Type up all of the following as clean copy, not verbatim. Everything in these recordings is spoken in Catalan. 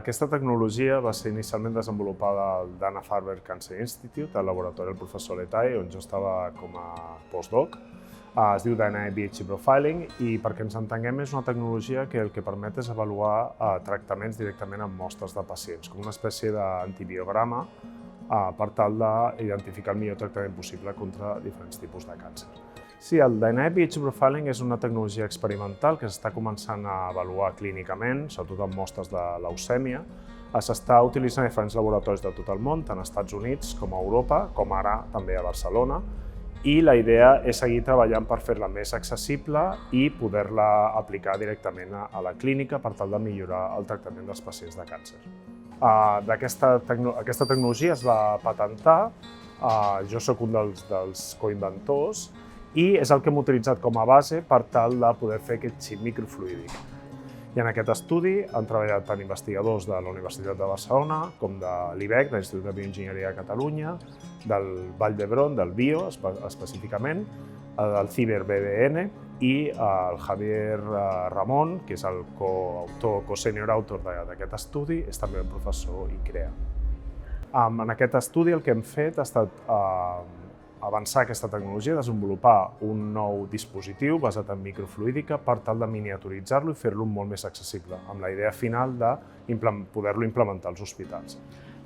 Aquesta tecnologia va ser inicialment desenvolupada al Dana-Farber Cancer Institute, al laboratori del professor Letaille, on jo estava com a postdoc. Es diu DNA-BH Profiling i, perquè ens entenguem, és una tecnologia que el que permet és avaluar tractaments directament amb mostres de pacients, com una espècie d'antibiograma per tal d'identificar el millor tractament possible contra diferents tipus de càncer. Sí, el DNA-BH Profiling és una tecnologia experimental que s'està començant a avaluar clínicament, sobretot en mostres de leucèmia. S'està utilitzant en diferents laboratoris de tot el món, tant als Estats Units com a Europa, com ara també a Barcelona. I la idea és seguir treballant per fer-la més accessible i poder-la aplicar directament a la clínica per tal de millorar el tractament dels pacients de càncer. Aquesta tecnologia es va patentar, jo sóc un dels coinventors i és el que hem utilitzat com a base per tal de poder fer aquest xip microfluídic. I en aquest estudi han treballat tant investigadors de la Universitat de Barcelona com de l'IBEC, de l'Institut de Bioenginyeria de Catalunya, del Vall d'Hebron, del BIO específicament, del CiberBDN i el Javier Ramon, que és el co-senior autor d'aquest estudi, és també un professor ICREA. En aquest estudi el que hem fet ha estat avançar aquesta tecnologia, desenvolupar un nou dispositiu basat en microfluídica per tal de miniaturitzar-lo i fer-lo molt més accessible, amb la idea final de poder-lo implementar als hospitals.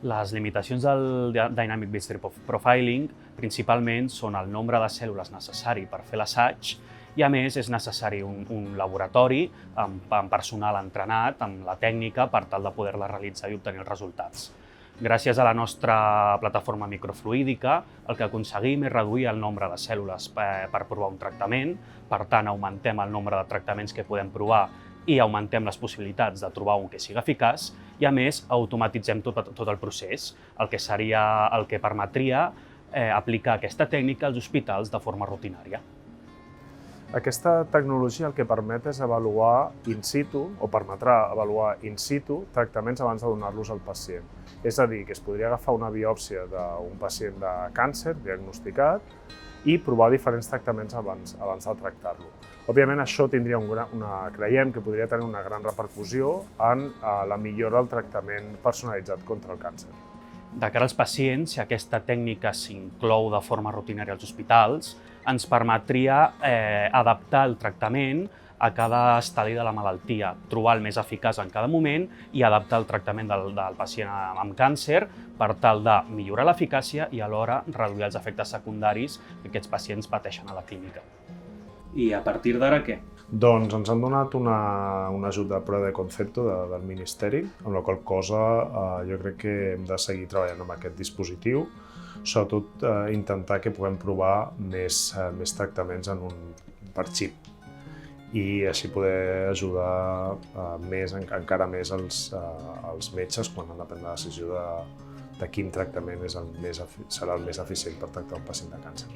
Les limitacions del Dynamic Bister Profiling principalment són el nombre de cèl·lules necessari per fer l'assaig i, a més, és necessari un laboratori amb personal entrenat, amb la tècnica, per tal de poder-la realitzar i obtenir els resultats. Gràcies a la nostra plataforma microfluídica, el que aconseguim és reduir el nombre de cèl·lules per provar un tractament, per tant, augmentem el nombre de tractaments que podem provar i augmentem les possibilitats de trobar un que sigui eficaç i, a més, automatitzem tot el procés, el que permetria aplicar aquesta tècnica als hospitals de forma rutinària. Aquesta tecnologia el que permet és avaluar in situ, o permetrà avaluar in situ, tractaments abans de donar-los al pacient. És a dir, que es podria agafar una biòpsia d'un pacient de càncer diagnosticat i provar diferents tractaments abans de tractar-lo. Òbviament, això tindria creiem que podria tenir una gran repercussió en la millora del tractament personalitzat contra el càncer. De cara als pacients, si aquesta tècnica s'inclou de forma rutinària als hospitals, ens permetria adaptar el tractament a cada estadi de la malaltia, trobar el més eficaç en cada moment i adaptar el tractament del pacient amb càncer per tal de millorar l'eficàcia i alhora reduir els efectes secundaris que aquests pacients pateixen a la clínica. I a partir d'ara què? Doncs ens han donat un ajut de prova de concepte del Ministeri, amb la qual cosa jo crec que hem de seguir treballant amb aquest dispositiu, sobretot intentar que puguem provar més tractaments per xip i així poder ajudar encara més els metges quan han de prendre la decisió de quin tractament serà el més eficient per tractar un pacient de càncer.